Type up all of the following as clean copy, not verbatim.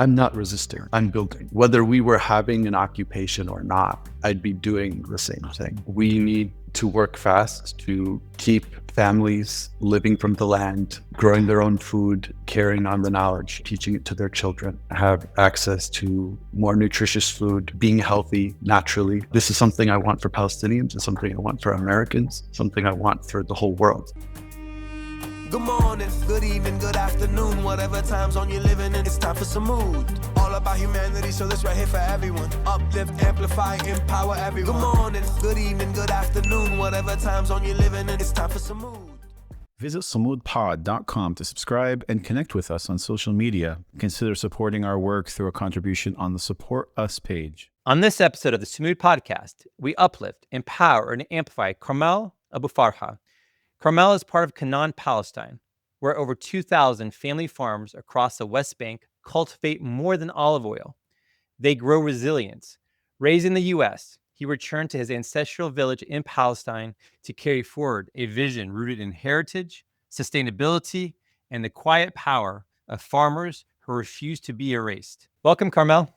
I'm not resisting, I'm building. Whether we were having an occupation or not, I'd be doing the same thing. We need to work fast to keep families living from the land, growing their own food, carrying on the knowledge, teaching it to their children, have access to more nutritious food, being healthy naturally. This is something I want for Palestinians, it's something I want for Americans, something I want for the whole world. Good morning, good evening, good afternoon, whatever time zone you're living in, it's time for Sumud. All about humanity, so this right here for everyone. Uplift, amplify, empower everyone. Good morning, good evening, good afternoon, whatever time zone you're living in, it's time for Sumud. Visit sumudpod.com to subscribe and connect with us on social media. Consider supporting our work through a contribution on the Support Us page. On this episode of the Sumud Podcast, we uplift, empower, and amplify Karmel Abufarha. Karmel is part of Canaan Palestine, where over 2,000 family farms across the West Bank cultivate more than olive oil. They grow resilience. Raised in the U.S., he returned to his ancestral village in Palestine to carry forward a vision rooted in heritage, sustainability, and the quiet power of farmers who refuse to be erased. Welcome, Karmel.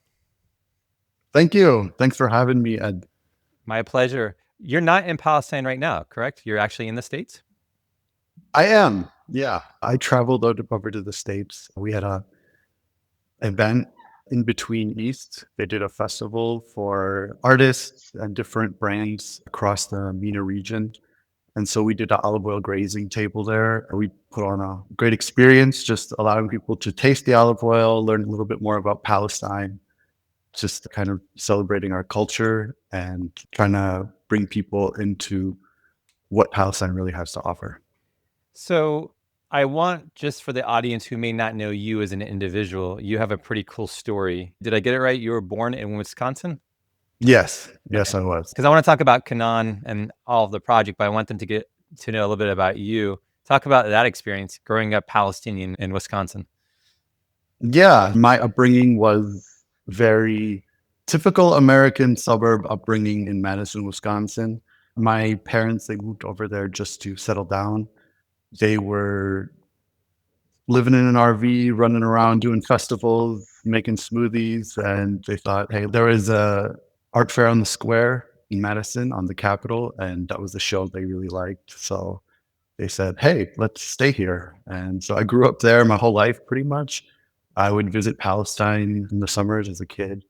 Thank you. Thanks for having me, Ed. My pleasure. You're not in Palestine right now, correct? You're actually in the States? I am. Yeah. I traveled over to the States. We had a event in between East. They did a festival for artists and different brands across the MENA region. And so we did an olive oil grazing table there. We put on a great experience, just allowing people to taste the olive oil, learn a little bit more about Palestine, just kind of celebrating our culture and trying to bring people into what Palestine really has to offer. So I want, just for the audience who may not know you as an individual, you have a pretty cool story. Did I get it right? You were born in Wisconsin? Yes. Yes, I was. Because I want to talk about Canaan and all of the project, but I want them to get to know a little bit about you. Talk about that experience growing up Palestinian in Wisconsin. Yeah, my upbringing was very typical American suburb upbringing in Madison, Wisconsin. My parents, they moved over there just to settle down. They were living in an RV, running around doing festivals, making smoothies, and they thought, hey, there is a art fair on the square in Madison on the Capitol, and that was the show they really liked. So they said, hey, let's stay here. And so I grew up there my whole life, pretty much. I would visit Palestine in the summers as a kid.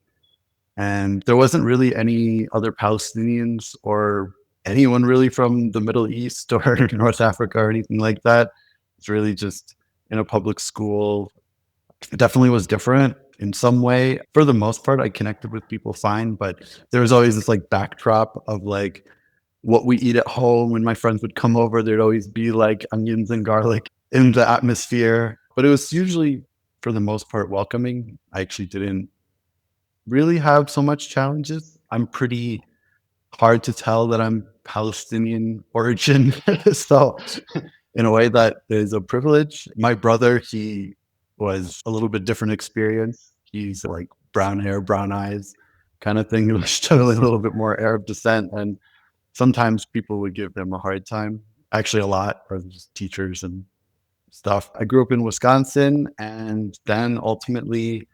And there wasn't really any other Palestinians or anyone really from the Middle East or North Africa or anything like that. It's really just in a public school. It definitely was different in some way. For the most part, I connected with people fine, but there was always this like backdrop of like what we eat at home. When my friends would come over, there'd always be like onions and garlic in the atmosphere. But it was usually, for the most part, welcoming. I actually didn't really have so much challenges. I'm pretty hard to tell that I'm Palestinian origin. So in a way that is a privilege. My brother, he was a little bit different experience. He's like brown hair, brown eyes kind of thing. He was totally a little bit more Arab descent. And sometimes people would give him a hard time, actually a lot, or just teachers and stuff. I grew up in Wisconsin, and then ultimately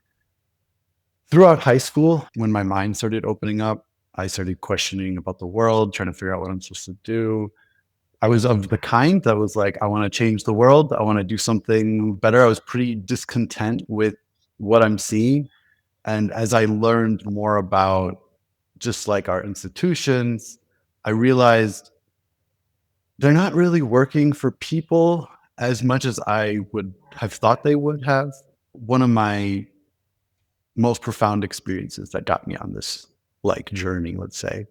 throughout high school, when my mind started opening up, I started questioning about the world, trying to figure out what I'm supposed to do. I was of the kind that was like, I want to change the world. I want to do something better. I was pretty discontent with what I'm seeing. And as I learned more about just like our institutions, I realized they're not really working for people as much as I would have thought they would have. One of my most profound experiences that got me on this like journey, let's say,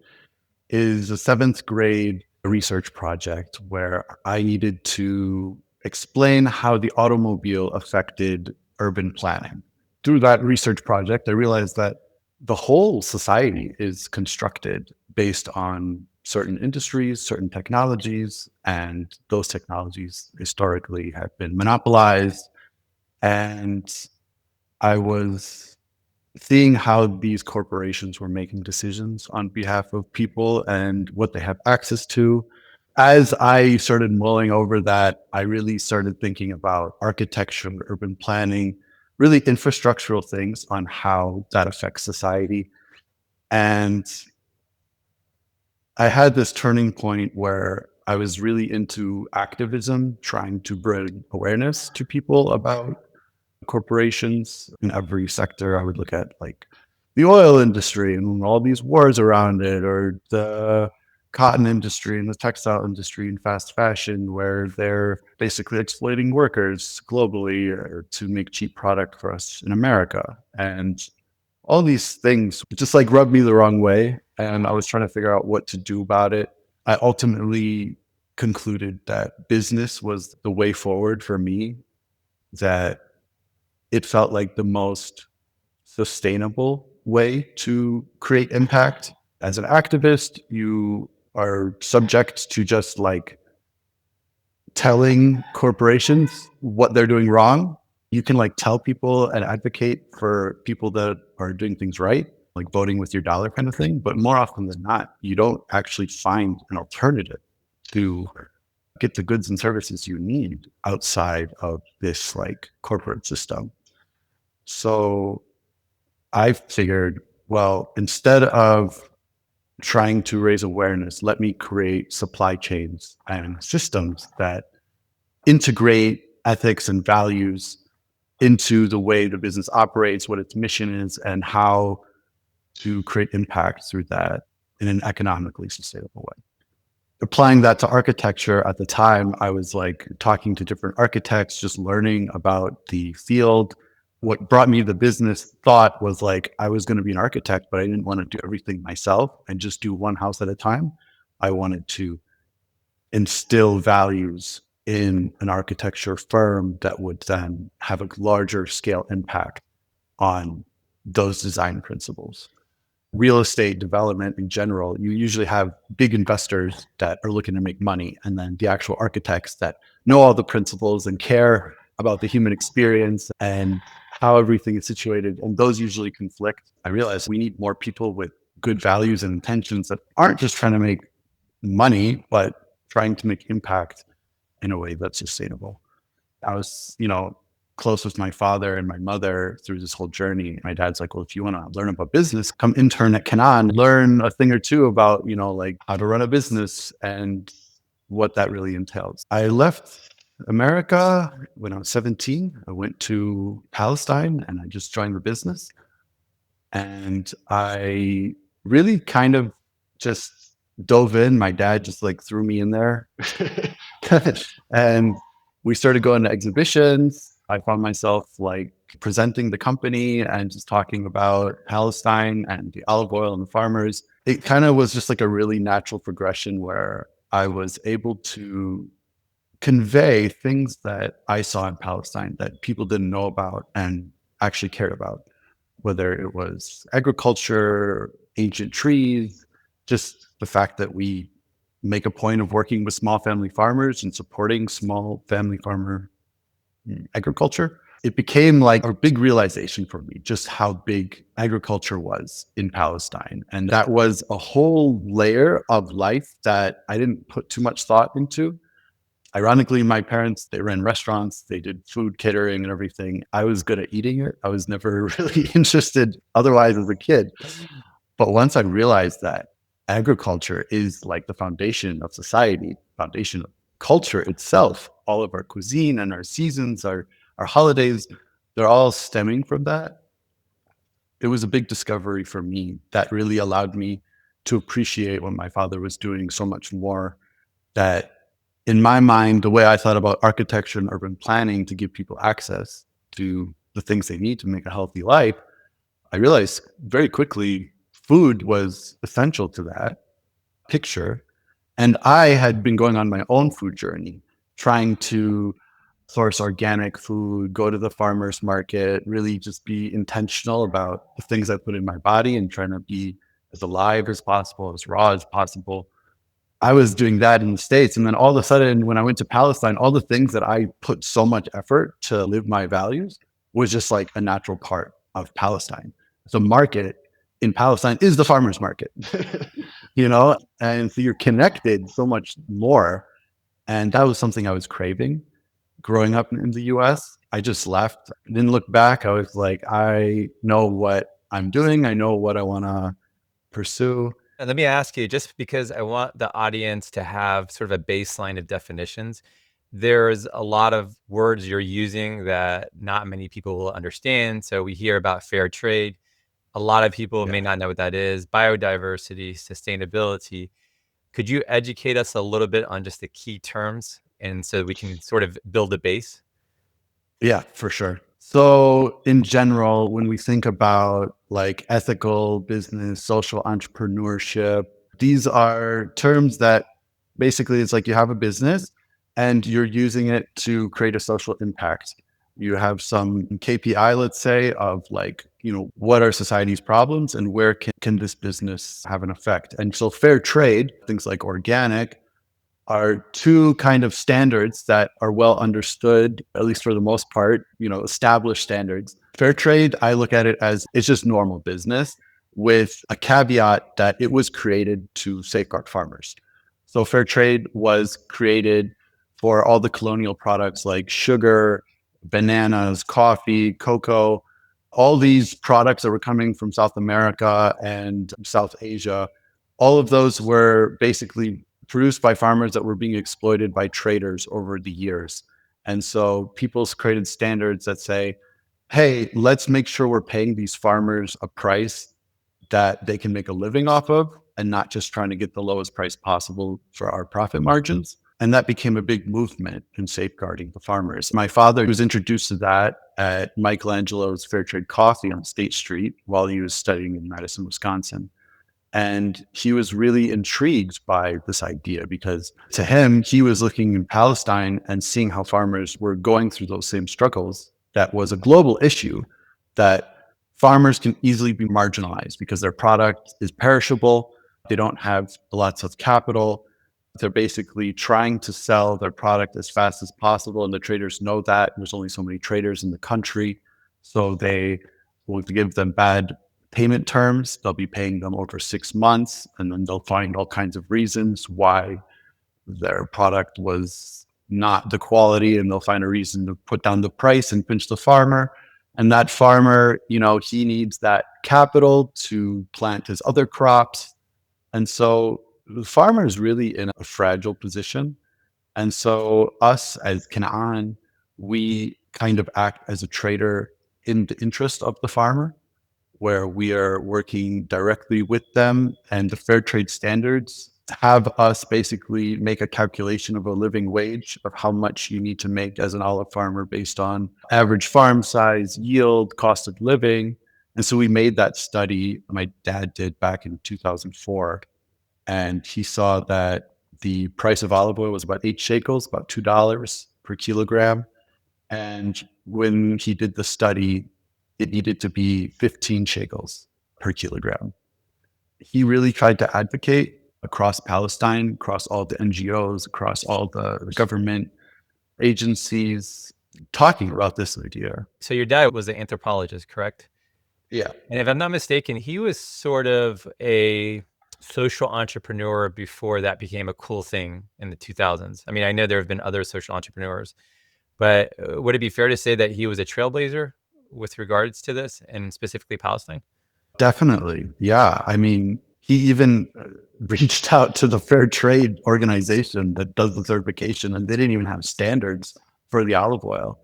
is a 7th grade research project where I needed to explain how the automobile affected urban planning. Through that research project, I realized that the whole society is constructed based on certain industries, certain technologies, and those technologies historically have been monopolized. And I was seeing how these corporations were making decisions on behalf of people and what they have access to. As I started mulling over that, I really started thinking about architecture, urban planning, really infrastructural things on how that affects society. And I had this turning point where I was really into activism, trying to bring awareness to people about corporations in every sector. I would look at like the oil industry and all these wars around it, or the cotton industry and the textile industry and fast fashion, where they're basically exploiting workers globally or to make cheap product for us in America. And all these things just like rubbed me the wrong way. And I was trying to figure out what to do about it. I ultimately concluded that business was the way forward for me, that it felt like the most sustainable way to create impact. As an activist, you are subject to just like telling corporations what they're doing wrong. You can like tell people and advocate for people that are doing things right, like voting with your dollar kind of thing. But more often than not, you don't actually find an alternative to get the goods and services you need outside of this like corporate system. So I figured, well, instead of trying to raise awareness, let me create supply chains and systems that integrate ethics and values into the way the business operates, what its mission is, and how to create impact through that in an economically sustainable way. Applying that to architecture, at the time, I was like talking to different architects, just learning about the field. What brought me to the business thought was like, I was going to be an architect, but I didn't want to do everything myself and just do one house at a time. I wanted to instill values in an architecture firm that would then have a larger scale impact on those design principles. Real estate development in general, you usually have big investors that are looking to make money, and then the actual architects that know all the principles and care about the human experience and how everything is situated, and those usually conflict. I realized we need more people with good values and intentions that aren't just trying to make money, but trying to make impact in a way that's sustainable. I was, close with my father and my mother through this whole journey. My dad's like, well, if you want to learn about business, come intern at Canaan, learn a thing or two about, like how to run a business and what that really entails. I left America when I was 17. I went to Palestine and I just joined the business. And I really kind of just dove in. My dad just like threw me in there. And we started going to exhibitions. I found myself like presenting the company and just talking about Palestine and the olive oil and the farmers. It kind of was just like a really natural progression where I was able to convey things that I saw in Palestine that people didn't know about and actually cared about, whether it was agriculture, ancient trees, just the fact that we make a point of working with small family farmers and supporting small family farmer agriculture. It became like a big realization for me, just how big agriculture was in Palestine. And that was a whole layer of life that I didn't put too much thought into. Ironically, my parents, they ran restaurants, they did food catering and everything. I was good at eating it. I was never really interested otherwise as a kid. But once I realized that agriculture is like the foundation of society, foundation of culture itself, all of our cuisine and our seasons, our holidays, they're all stemming from that. It was a big discovery for me that really allowed me to appreciate what my father was doing so much more. That in my mind, the way I thought about architecture and urban planning to give people access to the things they need to make a healthy life, I realized very quickly food was essential to that picture. And I had been going on my own food journey, trying to source organic food, go to the farmer's market, really just be intentional about the things I put in my body and trying to be as alive as possible, as raw as possible. I was doing that in the States. And then all of a sudden, when I went to Palestine, all the things that I put so much effort to live my values was just like a natural part of Palestine. The market in Palestine is the farmer's market, and so you're connected so much more. And that was something I was craving growing up in the US. I just left. Didn't look back. I was like, I know what I'm doing. I know what I want to pursue. And let me ask you, just because I want the audience to have sort of a baseline of definitions, there's a lot of words you're using that not many people will understand. So we hear about fair trade. A lot of people may Yeah. not know what that is. Biodiversity, sustainability. Could you educate us a little bit on just the key terms and so we can sort of build a base? Yeah, for sure. So, in general, when we think about like ethical business, social entrepreneurship, these are terms that basically it's like you have a business and you're using it to create a social impact. You have some KPI, let's say, of like, what are society's problems and where can this business have an effect? And so, fair trade, things like organic, are two kind of standards that are well understood, at least for the most part, established standards. Fair trade, I look at it as it's just normal business with a caveat that it was created to safeguard farmers. So fair trade was created for all the colonial products like sugar, bananas, coffee, cocoa, all these products that were coming from South America and South Asia. All of those were basically produced by farmers that were being exploited by traders over the years. And so people's created standards that say, hey, let's make sure we're paying these farmers a price that they can make a living off of and not just trying to get the lowest price possible for our profit margins. And that became a big movement in safeguarding the farmers. My father was introduced to that at Michelangelo's Fair Trade Coffee on State Street while he was studying in Madison, Wisconsin. And he was really intrigued by this idea because to him, he was looking in Palestine and seeing how farmers were going through those same struggles. That was a global issue, that farmers can easily be marginalized because their product is perishable. They don't have lots of capital. They're basically trying to sell their product as fast as possible. And the traders know that there's only so many traders in the country. So they will give them bad payment terms. They'll be paying them over 6 months, and then they'll find all kinds of reasons why their product was not the quality, and they'll find a reason to put down the price and pinch the farmer. And that farmer, he needs that capital to plant his other crops. And so the farmer is really in a fragile position. And so us as Canaan, we kind of act as a trader in the interest of the farmer, where we are working directly with them, and the fair trade standards have us basically make a calculation of a living wage of how much you need to make as an olive farmer based on average farm size, yield, cost of living. And so we made that study, my dad did back in 2004, and he saw that the price of olive oil was about 8 shekels, about $2 per kilogram. And when he did the study, it needed to be 15 shekels per kilogram. He really tried to advocate across Palestine, across all the NGOs, across all the government agencies, talking about this idea. So your dad was an anthropologist, correct? Yeah. And if I'm not mistaken, he was sort of a social entrepreneur before that became a cool thing in the 2000s. I mean, I know there have been other social entrepreneurs, but would it be fair to say that he was a trailblazer with regards to this, and specifically Palestine? Definitely. Yeah. I mean, he even reached out to the fair trade organization that does the certification, and they didn't even have standards for the olive oil.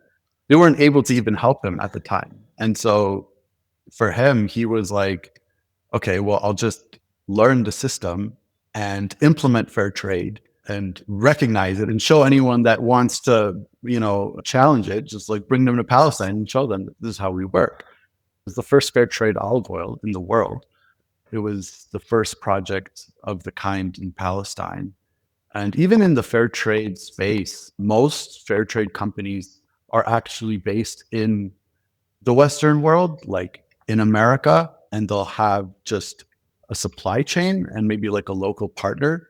They weren't able to even help him at the time. And so for him, he was like, okay, well, I'll just learn the system and implement fair trade and recognize it and show anyone that wants to, challenge it, just like bring them to Palestine and show them that this is how we work. It was the first fair trade olive oil in the world. It was the first project of the kind in Palestine. And even in the fair trade space, most fair trade companies are actually based in the Western world, like in America, and they'll have just a supply chain and maybe like a local partner.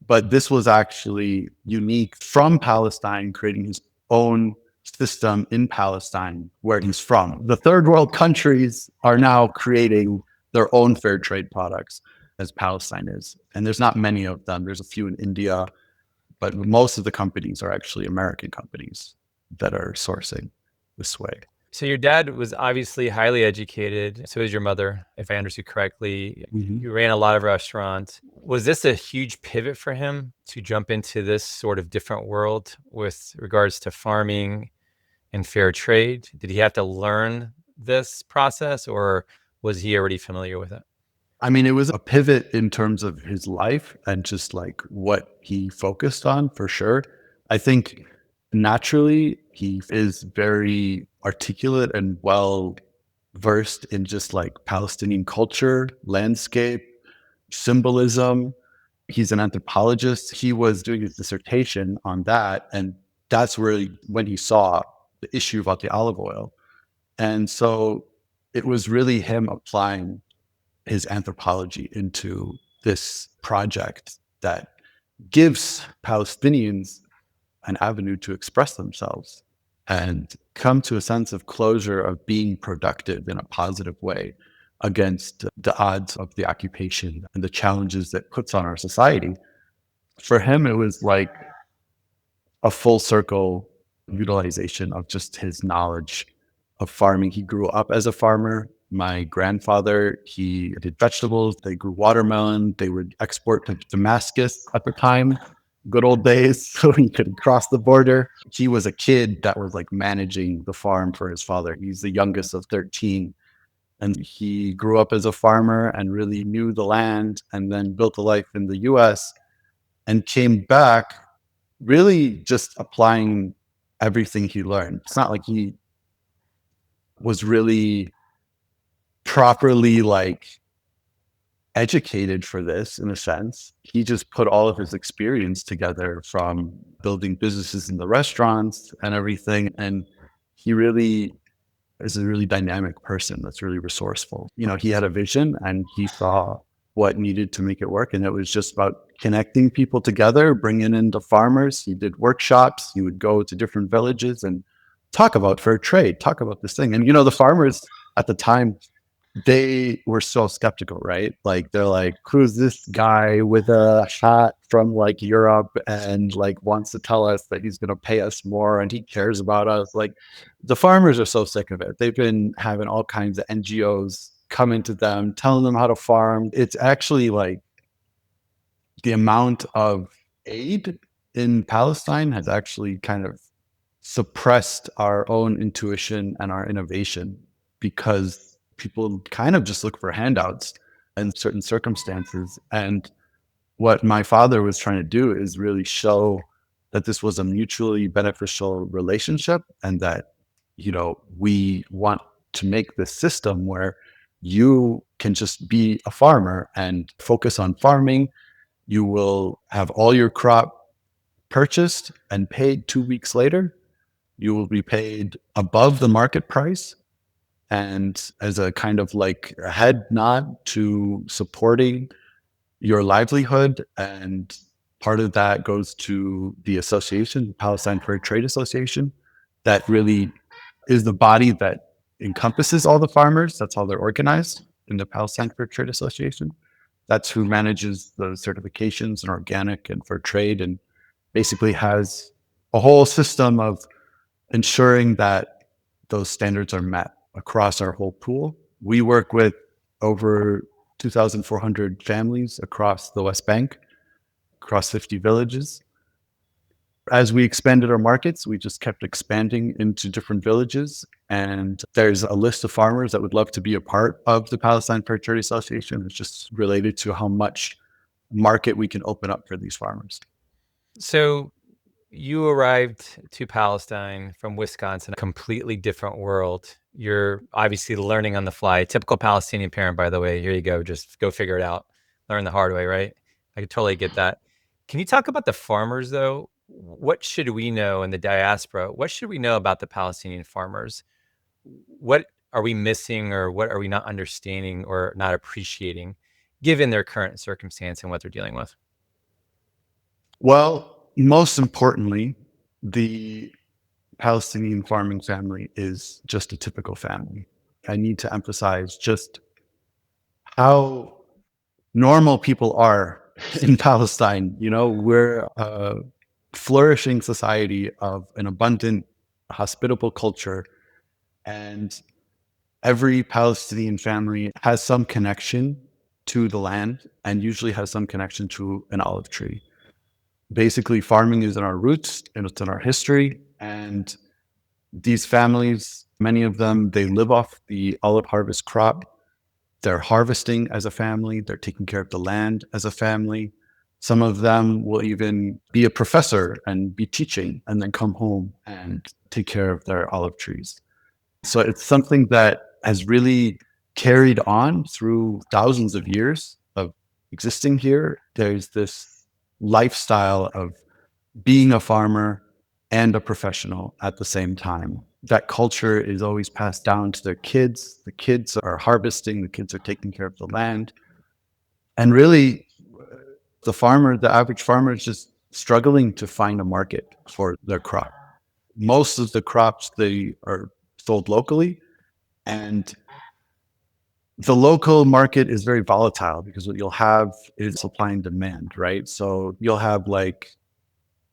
But this was actually unique from Palestine, creating his own system in Palestine, where he's from. The third world countries are now creating their own fair trade products, as Palestine is. And there's not many of them. There's a few in India, but most of the companies are actually American companies that are sourcing. this way. So your dad was obviously highly educated. So is your mother, if I understood correctly. Mhm. You ran a lot of restaurants. Was this a huge pivot for him to jump into this sort of different world with regards to farming and fair trade? Did he have to learn this process, or was he already familiar with it? I mean, it was a pivot in terms of his life and just like what he focused on for sure. I think naturally he is very articulate and well versed in just like Palestinian culture, landscape, symbolism. He's an anthropologist. He was doing his dissertation on that. And that's really when he saw the issue about the olive oil. And so it was really him applying his anthropology into this project that gives Palestinians an avenue to express themselves and come to a sense of closure of being productive in a positive way against the odds of the occupation and the challenges that puts on our society. For him, it was like a full circle utilization of just his knowledge of farming. He grew up as a farmer. My grandfather, he did vegetables. They grew watermelon. They would export to Damascus at the time, good old days, so he could cross the border. He was a kid that was like managing the farm for his father. He's the youngest of 13. And he grew up as a farmer and really knew the land, and then built a life in the US and came back really just applying everything he learned. It's not like he was really properly like educated for this in a sense. He just put all of his experience together from building businesses in the restaurants and everything. And he really is a really dynamic person that's really resourceful. You know, he had a vision and he saw what needed to make it work. And it was just about connecting people together, bringing in the farmers. He did workshops. He would go to different villages and talk about fair trade, talk about this thing. And, you know, the farmers at the time, they were so skeptical, right? Like, they're like, who's this guy with a hat from like Europe and like wants to tell us that he's going to pay us more and he cares about us? Like, the farmers are so sick of it. They've been having all kinds of NGOs come into them, telling them how to farm. It's actually like the amount of aid in Palestine has actually kind of suppressed our own intuition and our innovation, because people kind of just look for handouts in certain circumstances. And what my father was trying to do is really show that this was a mutually beneficial relationship, and that, you know, we want to make this system where you can just be a farmer and focus on farming. You will have all your crop purchased and paid 2 weeks later. You will be paid above the market price. And as a kind of like a head nod to supporting your livelihood. And part of that goes to the association, the Palestine Fair Trade Association, that really is the body that encompasses all the farmers. That's how they're organized in the Palestine Fair Trade Association. That's who manages the certifications in organic and fair trade, and basically has a whole system of ensuring that those standards are met across our whole pool. We work with over 2,400 families across the West Bank, across 50 villages. As we expanded our markets, we just kept expanding into different villages. And there's a list of farmers that would love to be a part of the Palestine Fair Trade Association. It's just related to how much market we can open up for these farmers. So you arrived to Palestine from Wisconsin, a completely different world. You're obviously learning on the fly. Typical Palestinian parent, by the way. Here you go. Just go figure it out. Learn the hard way, right? I could totally get that. Can you talk about the farmers, though? What should we know in the diaspora? What should we know about the Palestinian farmers? What are we missing, or what are we not understanding or not appreciating, given their current circumstance and what they're dealing with? Well, most importantly, the Palestinian farming family is just a typical family. I need to emphasize just how normal people are in Palestine. You know, we're a flourishing society of an abundant, hospitable culture. And every Palestinian family has some connection to the land and usually has some connection to an olive tree. Basically, farming is in our roots and it's in our history. And these families, many of them, they live off the olive harvest crop. They're harvesting as a family. They're taking care of the land as a family. Some of them will even be a professor and be teaching and then come home and take care of their olive trees. So it's something that has really carried on through thousands of years of existing here. There's this lifestyle of being a farmer and a professional at the same time. That culture is always passed down to their kids. The kids are harvesting, the kids are taking care of the land. And really, the average farmer is just struggling to find a market for their crop. Most of the crops, they are sold locally, and the local market is very volatile because what you'll have is supply and demand, right? So you'll have like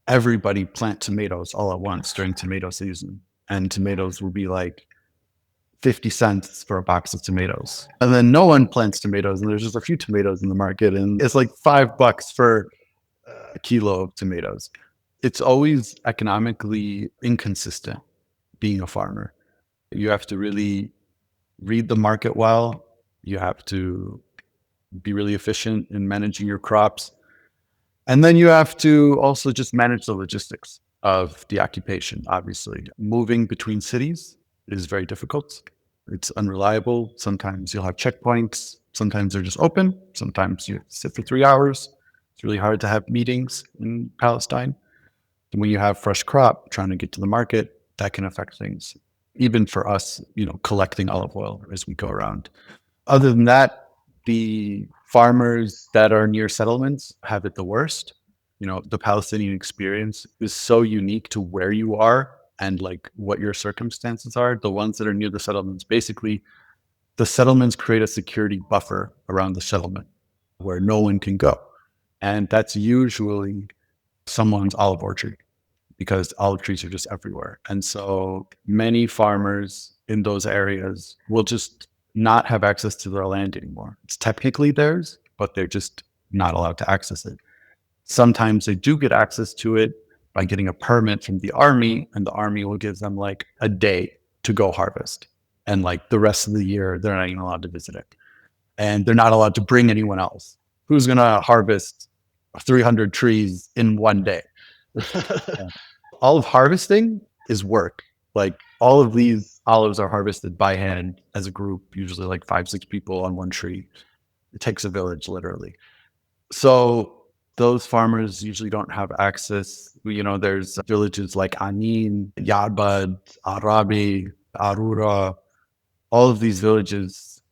everybody plant tomatoes all at once during tomato season, and tomatoes will be like 50 cents for a box of tomatoes. And then no one plants tomatoes, and there's just a few tomatoes in the market, and it's like $5 for a kilo of tomatoes. It's always economically inconsistent being a farmer. You have to really read the market well. You have to be really efficient in managing your crops. And then you have to also just manage the logistics of the occupation, obviously. Moving between cities is very difficult. It's unreliable. Sometimes you'll have checkpoints. Sometimes they're just open. Sometimes you have to sit for 3 hours. It's really hard to have meetings in Palestine. And when you have fresh crop trying to get to the market, that can affect things. Even for us, collecting olive oil as we go around. Other than that, the farmers that are near settlements have it the worst. The Palestinian experience is so unique to where you are and like what your circumstances are. The ones that are near the settlements, basically, the settlements create a security buffer around the settlement where no one can go. And that's usually someone's olive orchard because olive trees are just everywhere. And so many farmers in those areas will just not have access to their land anymore. It's technically theirs, but they're just not allowed to access it. Sometimes they do get access to it by getting a permit from the army, and the army will give them like a day to go harvest. And like the rest of the year, they're not even allowed to visit it. And they're not allowed to bring anyone else. Who's going to harvest 300 trees in one day? Olive harvesting is work. Like all of these olives are harvested by hand as a group, usually like 5-6 people on one tree. It takes a village, literally. So those farmers usually don't have access. There's villages like Anin, Yarbad, Arabi, Arura. All of these villages,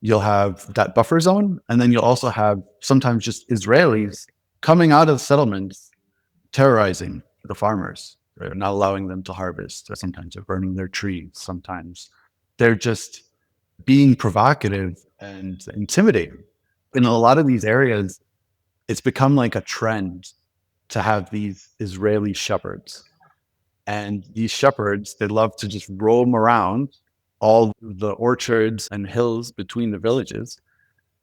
you'll have that buffer zone. And then you'll also have sometimes just Israelis coming out of settlements, terrorizing the farmers. They're not allowing them to harvest. Sometimes they're burning their trees. Sometimes they're just being provocative and intimidating. In a lot of these areas, it's become like a trend to have these Israeli shepherds. And these shepherds, they love to just roam around all the orchards and hills between the villages.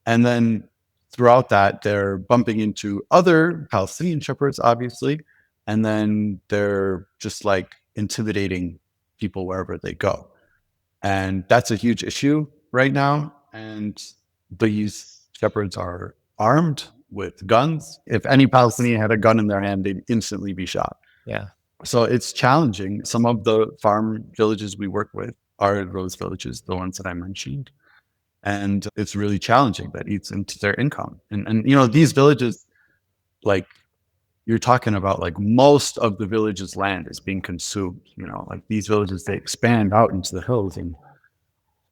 And then throughout that, they're bumping into other Palestinian shepherds, obviously. And then they're just like intimidating people wherever they go. And that's a huge issue right now. And these shepherds are armed with guns. If any Palestinian had a gun in their hand, they'd instantly be shot. Yeah. So it's challenging. Some of the farm villages we work with are those villages, the ones that I mentioned. And it's really challenging. That eats into their income. And these villages, like, you're talking about like most of the village's land is being consumed. Like these villages, they expand out into the hills and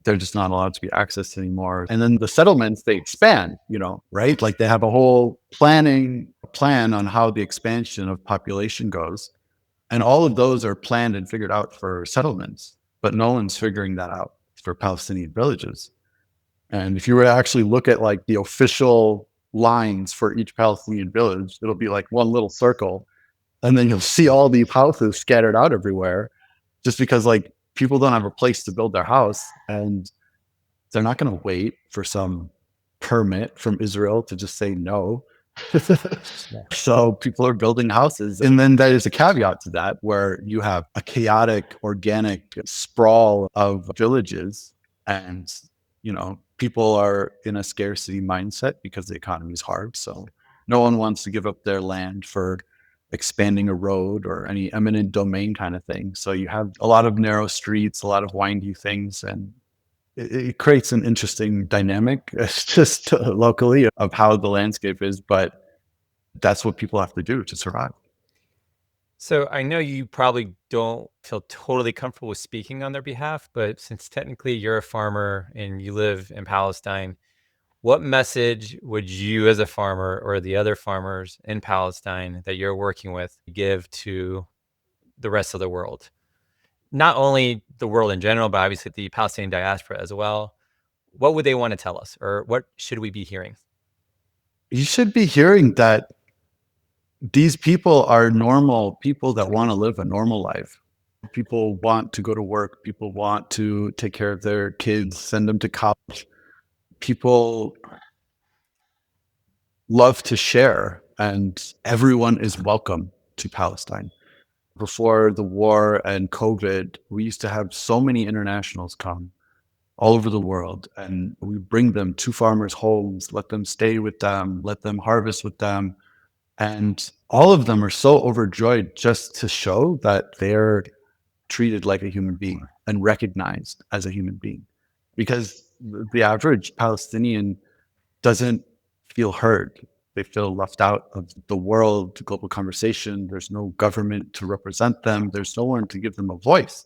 they're just not allowed to be accessed anymore. And then the settlements, they expand, right? Like they have a whole plan on how the expansion of population goes. And all of those are planned and figured out for settlements, but no one's figuring that out for Palestinian villages. And if you were to actually look at like the official lines for each Palestinian village, it'll be like one little circle. And then you'll see all these houses scattered out everywhere just because like people don't have a place to build their house, and they're not going to wait for some permit from Israel to just say no. So people are building houses. And then there is a caveat to that where you have a chaotic, organic sprawl of villages. And, people are in a scarcity mindset because the economy is hard. So no one wants to give up their land for expanding a road or any eminent domain kind of thing. So you have a lot of narrow streets, a lot of windy things, and it creates an interesting dynamic just locally of how the landscape is, but that's what people have to do to survive. So I know you probably don't feel totally comfortable with speaking on their behalf, but since technically you're a farmer and you live in Palestine, what message would you as a farmer or the other farmers in Palestine that you're working with give to the rest of the world? Not only the world in general, but obviously the Palestinian diaspora as well. What would they want to tell us, or what should we be hearing? You should be hearing that these people are normal people that want to live a normal life. People want to go to work. People want to take care of their kids, send them to college. People love to share, and everyone is welcome to Palestine. Before the war and COVID, we used to have so many internationals come all over the world, and we bring them to farmers' homes, let them stay with them, let them harvest with them. And all of them are so overjoyed just to show that they're treated like a human being and recognized as a human being. Because the average Palestinian doesn't feel heard. They feel left out of the world, the global conversation. There's no government to represent them. There's no one to give them a voice.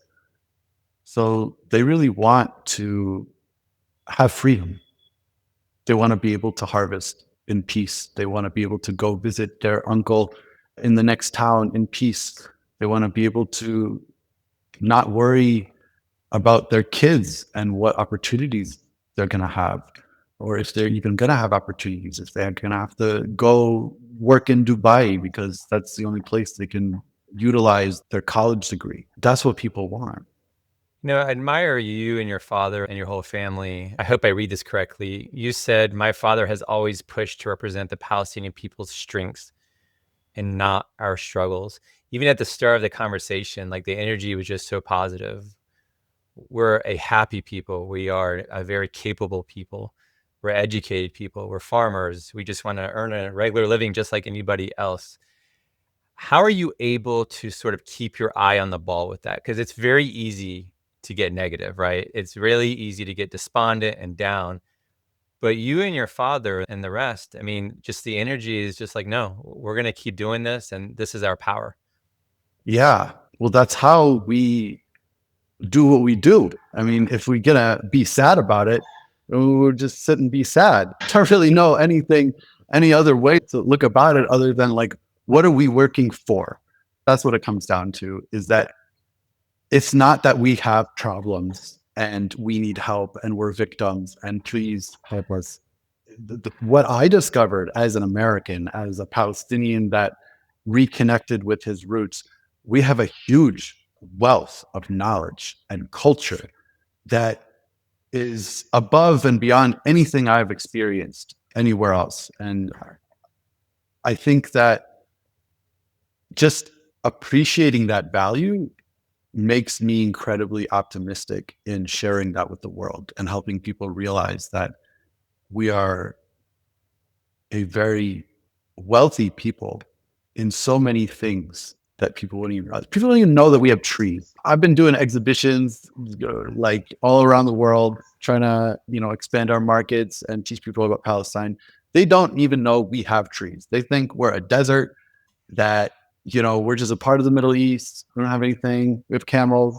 So they really want to have freedom. They want to be able to harvest in peace. They want to be able to go visit their uncle in the next town in peace. They want to be able to not worry about their kids and what opportunities they're going to have, or if they're even going to have opportunities, if they're going to have to go work in Dubai because that's the only place they can utilize their college degree. That's what people want. I admire you and your father and your whole family. I hope I read this correctly. You said, my father has always pushed to represent the Palestinian people's strengths and not our struggles. Even at the start of the conversation, like the energy was just so positive. We're a happy people. We are a very capable people. We're educated people. We're farmers. We just want to earn a regular living just like anybody else. How are you able to sort of keep your eye on the ball with that? Because it's very easy to get negative, right? It's really easy to get despondent and down. But you and your father and the rest, I mean, just the energy is just like, no, we're going to keep doing this, and this is our power. Yeah. Well, that's how we do what we do. I mean, if we're going to be sad about it, we'll just sit and be sad. I don't really know any other way to look about it other than like, what are we working for? That's what it comes down to, is that it's not that we have problems and we need help and we're victims and please help us. What I discovered as an American, as a Palestinian that reconnected with his roots, we have a huge wealth of knowledge and culture that is above and beyond anything I've experienced anywhere else. And I think that just appreciating that value makes me incredibly optimistic in sharing that with the world and helping people realize that we are a very wealthy people in so many things that people wouldn't even realize. People don't even know that we have trees. I've been doing exhibitions like all around the world, trying to, expand our markets and teach people about Palestine. They don't even know we have trees. They think we're a desert, that we're just a part of the Middle East. We don't have anything. We have camels.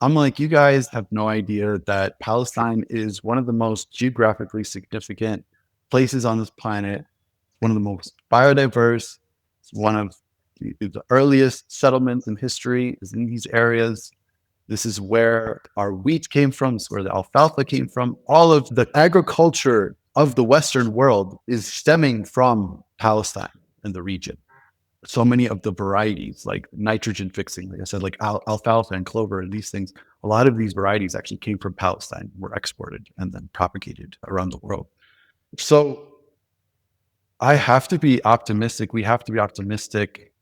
I'm like, you guys have no idea that Palestine is one of the most geographically significant places on this planet, one of the most biodiverse. It's one of the earliest settlements in history is in these areas. This is where our wheat came from. This is where the alfalfa came from. All of the agriculture of the Western world is stemming from Palestine and the region. so many of the varieties, like nitrogen fixing, like I said, like alfalfa and clover and these things, a lot of these varieties actually came from Palestine, were exported and then propagated around the world. So I have to be optimistic. We have to be optimistic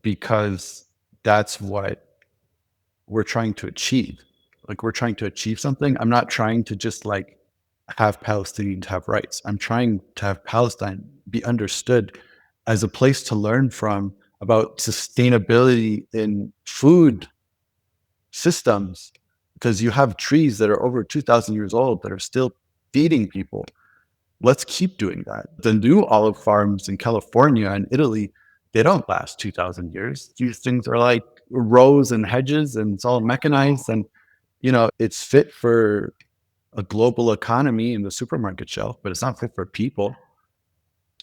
because that's what we're trying to achieve. Like we're trying to achieve something. I'm not trying to just like have Palestinians have rights. I'm trying to have Palestine be understood as a place to learn from about sustainability in food systems, because you have trees that are over 2,000 years old that are still feeding people. Let's keep doing that. The new olive farms in California and Italy, they don't last 2,000 years. These things are like rows and hedges, and it's all mechanized, and it's fit for a global economy in the supermarket shelf, but it's not fit for people.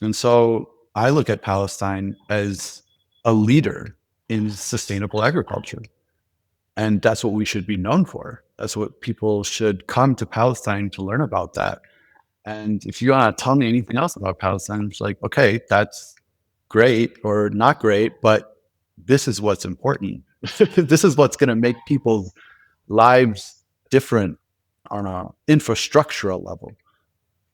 And so I look at Palestine as a leader in sustainable agriculture. And that's what we should be known for. That's what people should come to Palestine to learn about that. And if you want to tell me anything else about Palestine, it's like, okay, that's great or not great, but this is what's important. This is what's going to make people's lives different on an infrastructural level.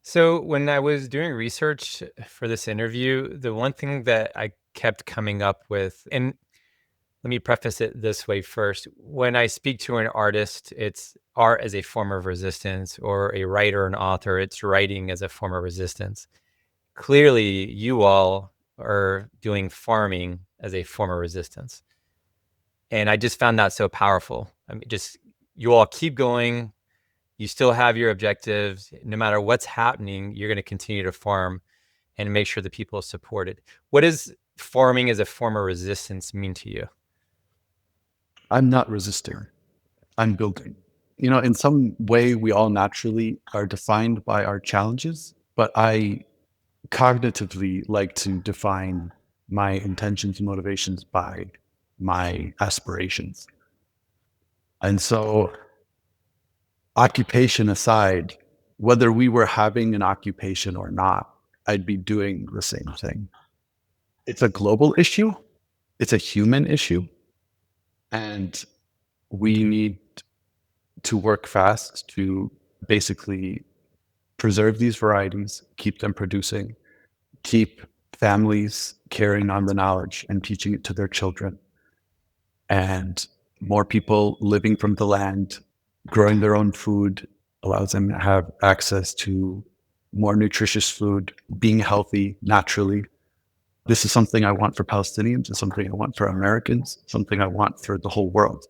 So when I was doing research for this interview, the one thing that I kept coming up with, and let me preface it this way first. When I speak to an artist, it's art as a form of resistance, or a writer, an author, it's writing as a form of resistance. Clearly, you all are doing farming as a form of resistance. And I just found that so powerful. I mean, just you all keep going. You still have your objectives. No matter what's happening, you're going to continue to farm and make sure the people are supported. What does farming as a form of resistance mean to you? I'm not resisting. I'm building. In some way, we all naturally are defined by our challenges, but I cognitively like to define my intentions and motivations by my aspirations. And so, occupation aside, whether we were having an occupation or not, I'd be doing the same thing. It's a global issue. It's a human issue. And we need to work fast to basically preserve these varieties, keep them producing, keep families carrying on the knowledge and teaching it to their children, and more people living from the land, growing their own food allows them to have access to more nutritious food, being healthy naturally. This is something I want for Palestinians. It's something I want for Americans, something I want for the whole world.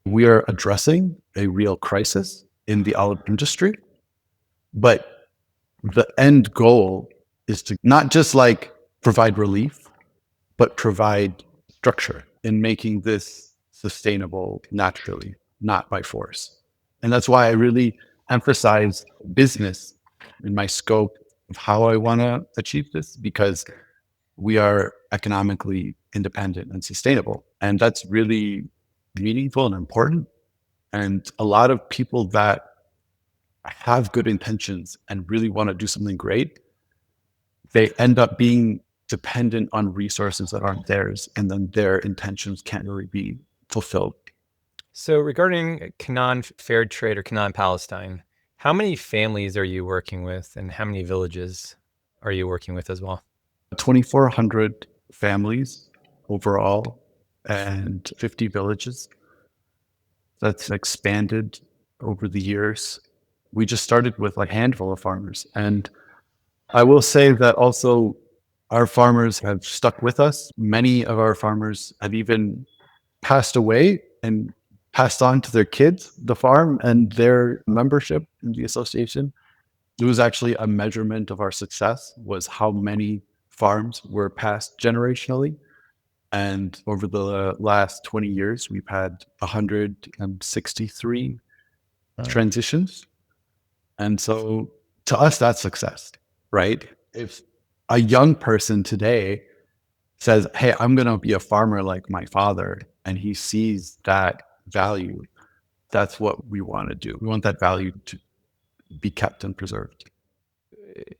We are addressing a real crisis in the olive industry, but the end goal is to not just like provide relief, but provide structure in making this sustainable naturally, not by force. And that's why I really emphasize business in my scope of how I want to achieve this, because we are economically independent and sustainable. And that's really meaningful and important. And a lot of people that have good intentions and really want to do something great, they end up being dependent on resources that aren't theirs, and then their intentions can't really be fulfilled. So regarding Canaan Fair Trade or Canaan Palestine, how many families are you working with, and how many villages are you working with as well? 2,400 families overall and 50 villages. That's expanded over the years. We just started with a handful of farmers. And I will say that also our farmers have stuck with us. Many of our farmers have even passed away and passed on to their kids the farm and their membership in the association. It was actually a measurement of our success, was how many farms were passed generationally. And over the last 20 years, we've had 163 transitions. And so to us, that's success, right? If a young person today says, hey, I'm going to be a farmer like my father, and he sees that value, that's what we want to do. We want that value to be kept and preserved.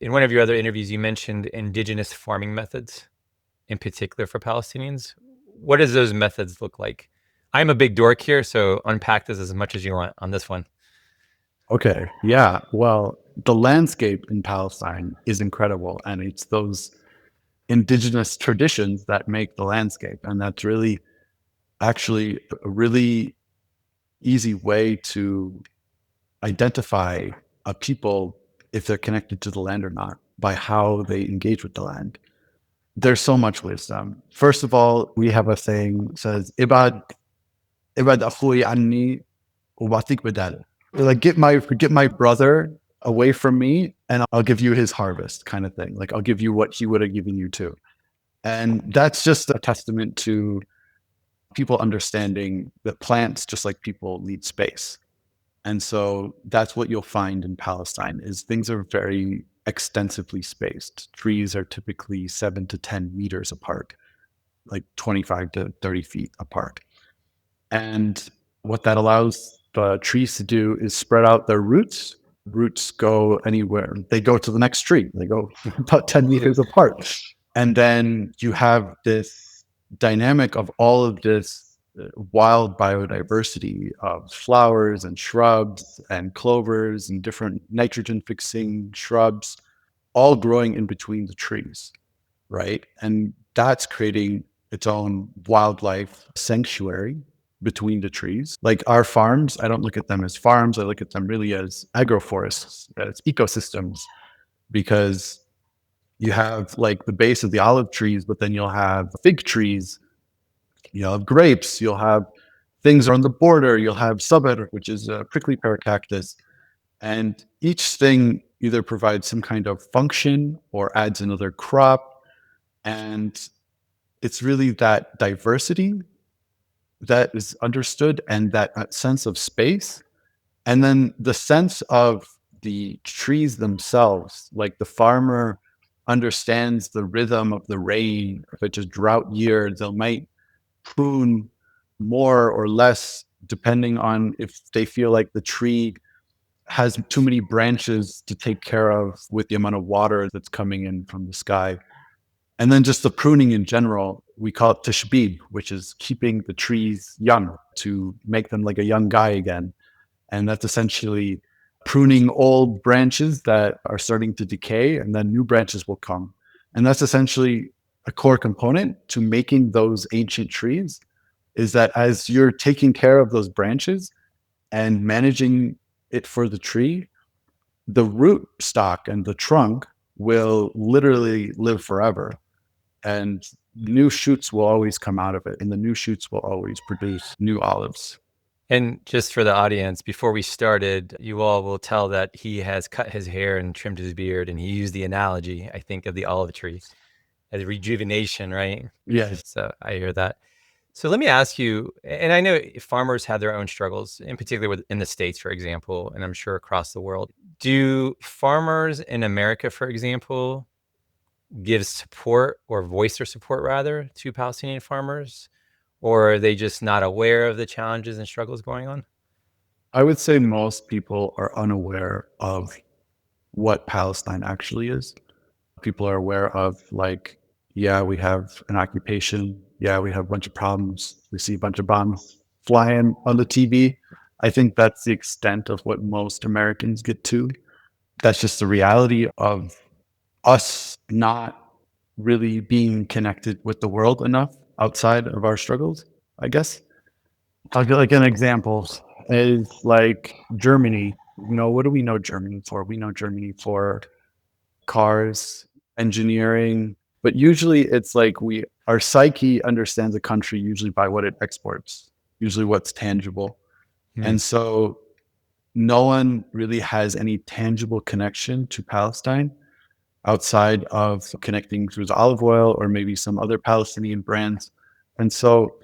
In one of your other interviews, you mentioned indigenous farming methods. in particular for Palestinians? What does those methods look like? I'm a big dork here, so unpack this as much as you want on this one. Okay. Yeah. Well, the landscape in Palestine is incredible. And it's those indigenous traditions that make the landscape. And that's really actually a really easy way to identify a people if they're connected to the land or not by how they engage with the land. There's so much wisdom. First of all, we have a saying that says, Ibad akhuy anni ubatik badal. Like get my brother away from me and I'll give you his harvest kind of thing. Like I'll give you what he would have given you too. And that's just a testament to people understanding that plants, just like people, need space. And so that's what you'll find in Palestine is things are very extensively spaced. Trees are typically 7 to 10 meters apart, like 25 to 30 feet apart. And what that allows the trees to do is spread out their roots. Roots go anywhere. They go to the next tree. They go about 10 meters apart. And then you have this dynamic of all of this wild biodiversity of flowers and shrubs and clovers and different nitrogen fixing shrubs all growing in between the trees, right? And that's creating its own wildlife sanctuary between the trees. Like our farms, I don't look at them as farms. I look at them really as agroforests, as ecosystems, because you have like the base of the olive trees, but then you'll have fig trees, you'll have grapes, you'll have things on the border, you'll have sabr, which is a prickly pear cactus. And each thing either provides some kind of function or adds another crop. And it's really that diversity that is understood and that sense of space. And then the sense of the trees themselves, like the farmer understands the rhythm of the rain. If it's a drought year, they might prune more or less depending on if they feel like the tree has too many branches to take care of with the amount of water that's coming in from the sky. And then just the pruning in general, we call it tashbib, which is keeping the trees young to make them like a young guy again. And that's essentially pruning old branches that are starting to decay, and then new branches will come. And that's essentially a core component to making those ancient trees, is that as you're taking care of those branches and managing it for the tree, the root stock and the trunk will literally live forever. And new shoots will always come out of it, and the new shoots will always produce new olives. And just for the audience, before we started, you all will tell that he has cut his hair and trimmed his beard, and he used the analogy, I think, of the olive tree as rejuvenation, right? Yes. So I hear that. So let me ask you, and I know farmers have their own struggles, in particular in the States, for example, and I'm sure across the world. Do farmers in America, for example, give support or voice their support rather to Palestinian farmers? Or are they just not aware of the challenges and struggles going on? I would say most people are unaware of what Palestine actually is. People are aware of like, yeah, we have an occupation. Yeah, we have a bunch of problems. We see a bunch of bombs flying on the TV. I think that's the extent of what most Americans get to. That's just the reality of us not really being connected with the world enough outside of our struggles, I guess. I'll give like an example is like Germany. You know, what do we know Germany for? We know Germany for cars, engineering, but usually it's like our psyche understands a country usually by what it exports, usually what's tangible. And so no one really has any tangible connection to Palestine outside of connecting through the olive oil or maybe some other Palestinian brands. And so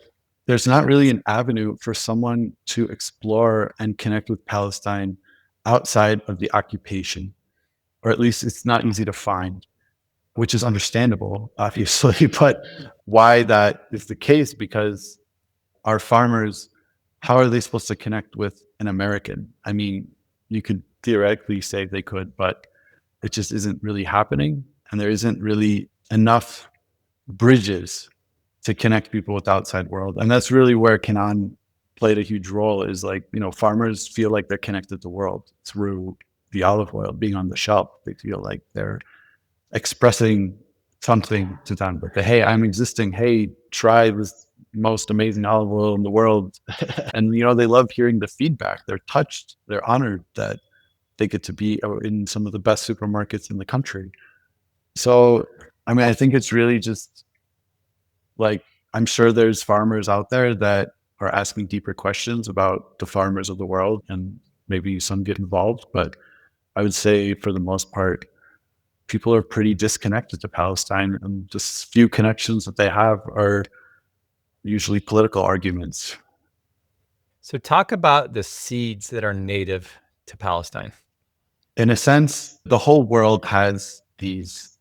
there's not really an avenue for someone to explore and connect with Palestine outside of the occupation, or at least it's not easy to find, which is understandable, obviously. But why that is the case, because our farmers, how are they supposed to connect with an American? I mean, you could theoretically say they could, but it just isn't really happening. And there isn't really enough bridges to connect people with the outside world. And that's really where Canaan played a huge role, is like, farmers feel like they're connected to the world through the olive oil being on the shelf. They feel like they're expressing something to them, but hey, I'm existing. Hey, try this most amazing olive oil in the world. And, they love hearing the feedback. They're touched. They're honored that they get to be in some of the best supermarkets in the country. So, I think it's really just like, I'm sure there's farmers out there that are asking deeper questions about the farmers of the world, and maybe some get involved. But I would say for the most part, people are pretty disconnected to Palestine, and just few connections that they have are usually political arguments. So talk about the seeds that are native to Palestine. In a sense, the whole world has these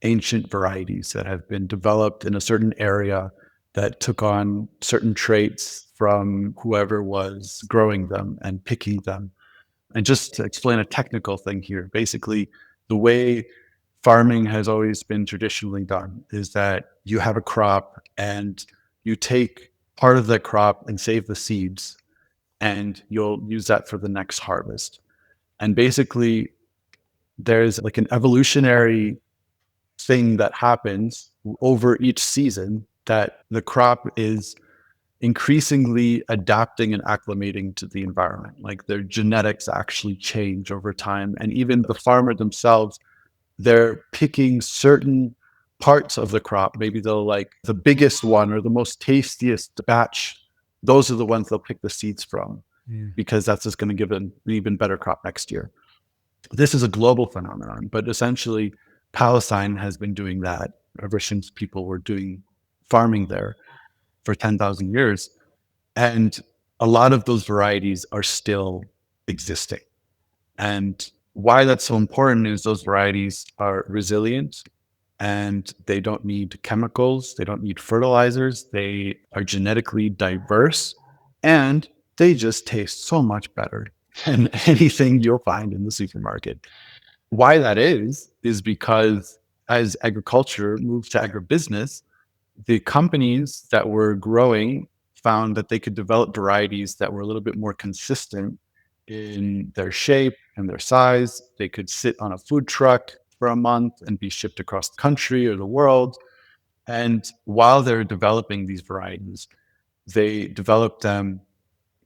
ancient varieties that have been developed in a certain area that took on certain traits from whoever was growing them and picking them. And just to explain a technical thing here, basically, the way farming has always been traditionally done is that you have a crop and you take part of that crop and save the seeds, and you'll use that for the next harvest. And basically, there's like an evolutionary thing that happens over each season, that the crop is increasingly adapting and acclimating to the environment. Like, their genetics actually change over time. And even the farmer themselves, they're picking certain parts of the crop. Maybe they'll like the biggest one or the most tastiest batch. Those are the ones they'll pick the seeds from, because that's just going to give an even better crop next year. This is a global phenomenon, but essentially Palestine has been doing that ever since people were doing farming there for 10,000 years. And a lot of those varieties are still existing. And why that's so important is those varieties are resilient, and they don't need chemicals. They don't need fertilizers. They are genetically diverse, and they just taste so much better than anything you'll find in the supermarket. Why that is because as agriculture moved to agribusiness, the companies that were growing found that they could develop varieties that were a little bit more consistent in their shape and their size. They could sit on a food truck for a month and be shipped across the country or the world. And while they're developing these varieties, they developed them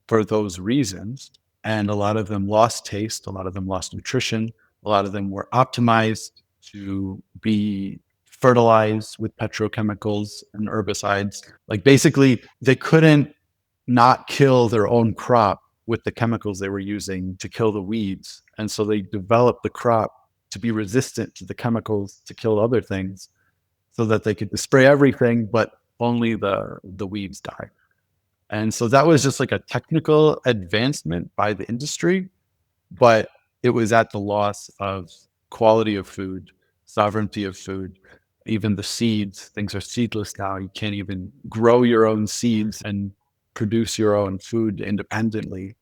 for those reasons. And a lot of them lost taste, a lot of them lost nutrition, a lot of them were optimized to be fertilized with petrochemicals and herbicides. Like, basically, they couldn't not kill their own crop with the chemicals they were using to kill the weeds. And so they developed the crop to be resistant to the chemicals to kill other things, so that they could spray everything, but only the weeds die. And so that was just like a technical advancement by the industry, but it was at the loss of quality of food, sovereignty of food. Even the seeds, things are seedless now. You can't even grow your own seeds and produce your own food independently.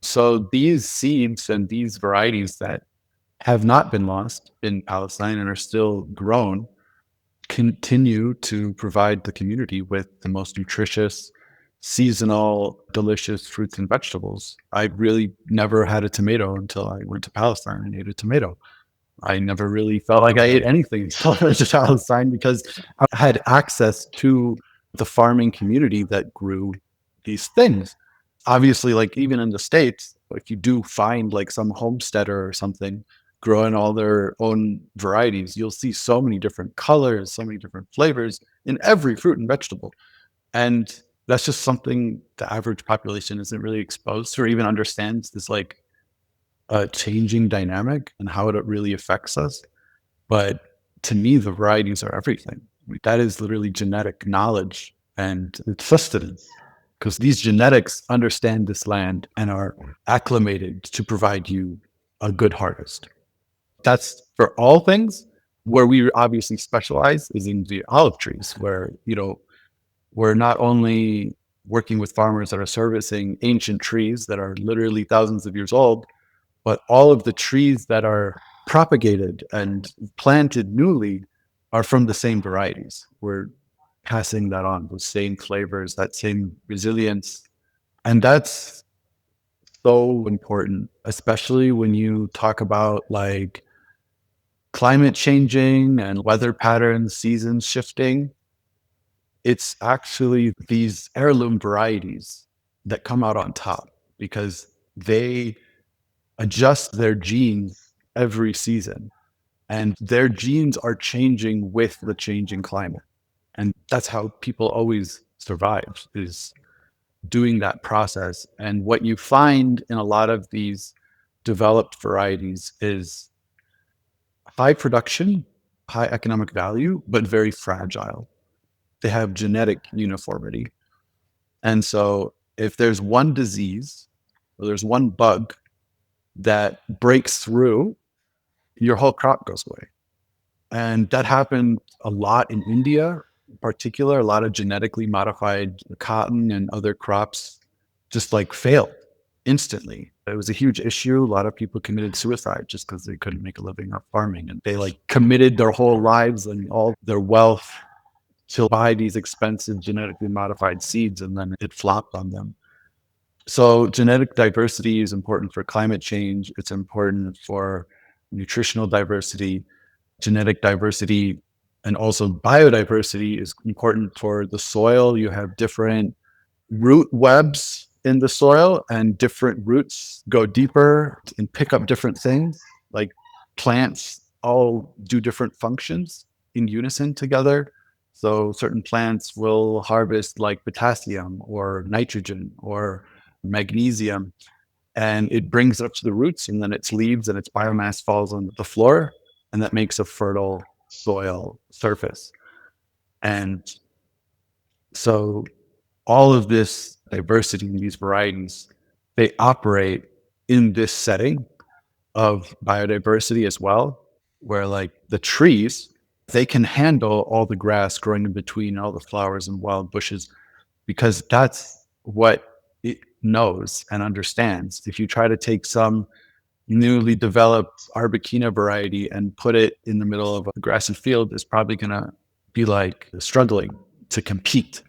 So these seeds and these varieties that have not been lost in Palestine and are still grown continue to provide the community with the most nutritious, seasonal, delicious fruits and vegetables. I really never had a tomato until I went to Palestine and ate a tomato. I never really felt like I ate anything until I went to Palestine, because I had access to the farming community that grew these things. Obviously, like, even in the States, if you do find like some homesteader or something growing all their own varieties, you'll see so many different colors, so many different flavors in every fruit and vegetable. And that's just something the average population isn't really exposed to, or even understands this like changing dynamic and how it really affects us. But to me, the varieties are everything. That is literally genetic knowledge and it's sustenance, because these genetics understand this land and are acclimated to provide you a good harvest. That's for all things. Where we obviously specialize is in the olive trees, where, we're not only working with farmers that are servicing ancient trees that are literally thousands of years old, but all of the trees that are propagated and planted newly are from the same varieties. We're passing that on, those same flavors, that same resilience. And that's so important, especially when you talk about like climate changing and weather patterns, seasons shifting. It's actually these heirloom varieties that come out on top because they adjust their genes every season, and their genes are changing with the changing climate. And that's how people always survive, is doing that process. And what you find in a lot of these developed varieties is high production, high economic value, but very fragile. They have genetic uniformity. And so if there's one disease or there's one bug that breaks through, your whole crop goes away. And that happened a lot in India, in particular. A lot of genetically modified cotton and other crops just like failed instantly. It was a huge issue. A lot of people committed suicide just because they couldn't make a living off farming. And they like committed their whole lives and all their wealth to buy these expensive genetically modified seeds, and then it flopped on them. So genetic diversity is important for climate change. It's important for nutritional diversity. Genetic diversity and also biodiversity is important for the soil. You have different root webs in the soil, and different roots go deeper and pick up different things. Like plants all do different functions in unison together. So certain plants will harvest like potassium or nitrogen or magnesium, and it brings it up to the roots, and then its leaves and its biomass falls on the floor, and that makes a fertile soil surface. And so all of this diversity in these varieties, they operate in this setting of biodiversity as well, where like the trees, they can handle all the grass growing in between, all the flowers and wild bushes, because that's what it knows and understands. If you try to take some newly developed Arbequina variety and put it in the middle of a grassy field, it's probably going to be like struggling to compete.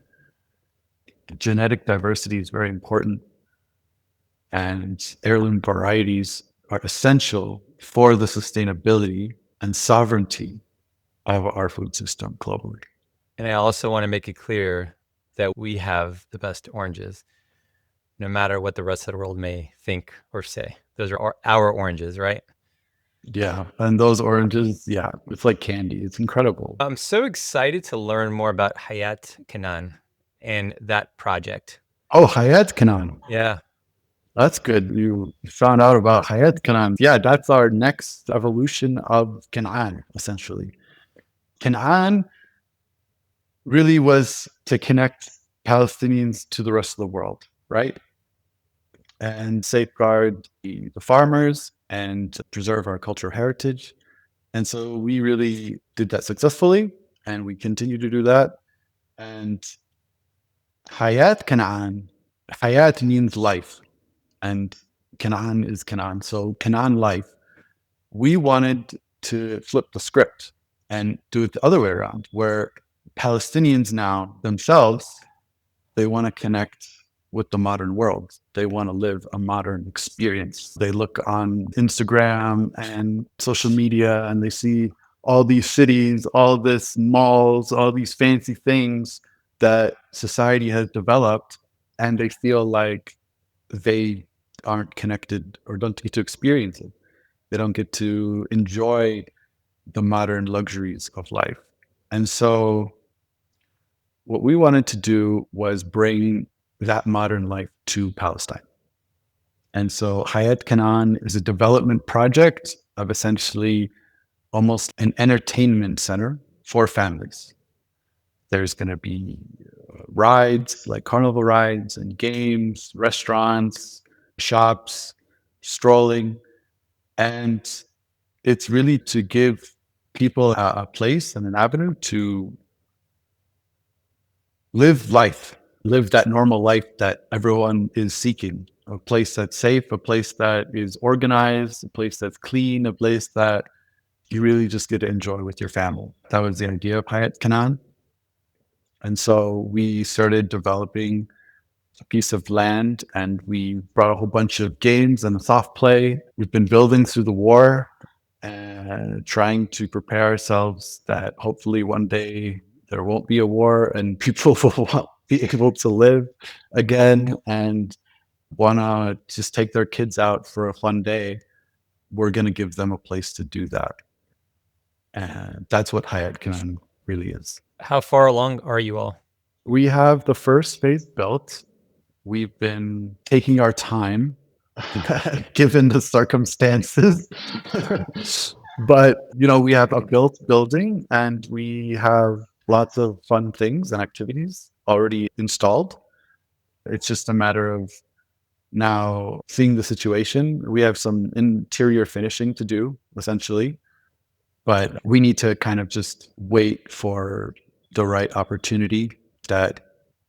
Genetic diversity is very important, and heirloom varieties are essential for the sustainability and sovereignty of our food system globally. And I also want to make it clear that we have the best oranges, no matter what the rest of the world may think or say. Those are our oranges, right? Yeah. And those oranges, yeah, it's like candy. It's incredible. I'm so excited to learn more about Hayat Canaan and that project. Oh, Hayat Canaan. Yeah. That's good. You found out about Hayat Canaan. Yeah, that's our next evolution of Canaan, essentially. Canaan really was to connect Palestinians to the rest of the world, right? And safeguard the farmers and preserve our cultural heritage. And so we really did that successfully, and we continue to do that. And Hayat Canaan, Hayat means life, and Canaan is Canaan. So Canaan life. We wanted to flip the script and do it the other way around, where Palestinians now themselves, they want to connect with the modern world. They want to live a modern experience. They look on Instagram and social media and they see all these cities, all this malls, all these fancy things that society has developed, and they feel like they aren't connected or don't get to experience it. They don't get to enjoy the modern luxuries of life. And so what we wanted to do was bring that modern life to Palestine. And so Hayat Canaan is a development project of essentially almost an entertainment center for families. There's going to be rides, like carnival rides and games, restaurants, shops, strolling. And it's really to give people a place and an avenue to live life, live that normal life that everyone is seeking. A place that's safe, a place that is organized, a place that's clean, a place that you really just get to enjoy with your family. That was the idea of Hayat Canaan. And so we started developing a piece of land and we brought a whole bunch of games and soft play. We've been building through the war and trying to prepare ourselves that hopefully one day there won't be a war and people will be able to live again and want to just take their kids out for a fun day. We're going to give them a place to do that. And that's what Hayat Canaan really is. How far along are you all? We have the first phase built. We've been taking our time, given the circumstances. But, we have a built building and we have lots of fun things and activities already installed. It's just a matter of now seeing the situation. We have some interior finishing to do, essentially. But we need to kind of just wait for the right opportunity that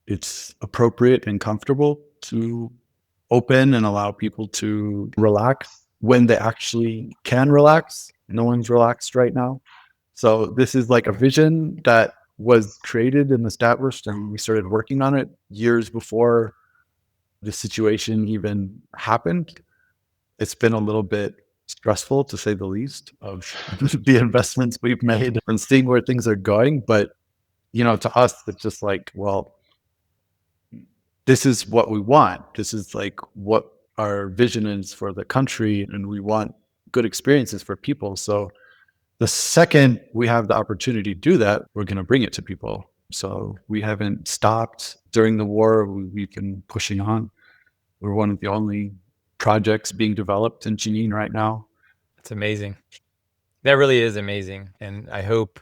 it's appropriate and comfortable to open and allow people to relax when they actually can relax. No one's relaxed right now. So this is like a vision that was created and established, and we started working on it years before the situation even happened. It's been a little bit stressful, to say the least, of the investments we've made and seeing where things are going. But, to us, it's just like, well, this is what we want. This is like what our vision is for the country, and we want good experiences for people. So the second we have the opportunity to do that, we're going to bring it to people. So we haven't stopped during the war. We've been pushing on. We're one of the only projects being developed in Jenin right now. That's amazing. That really is amazing. And I hope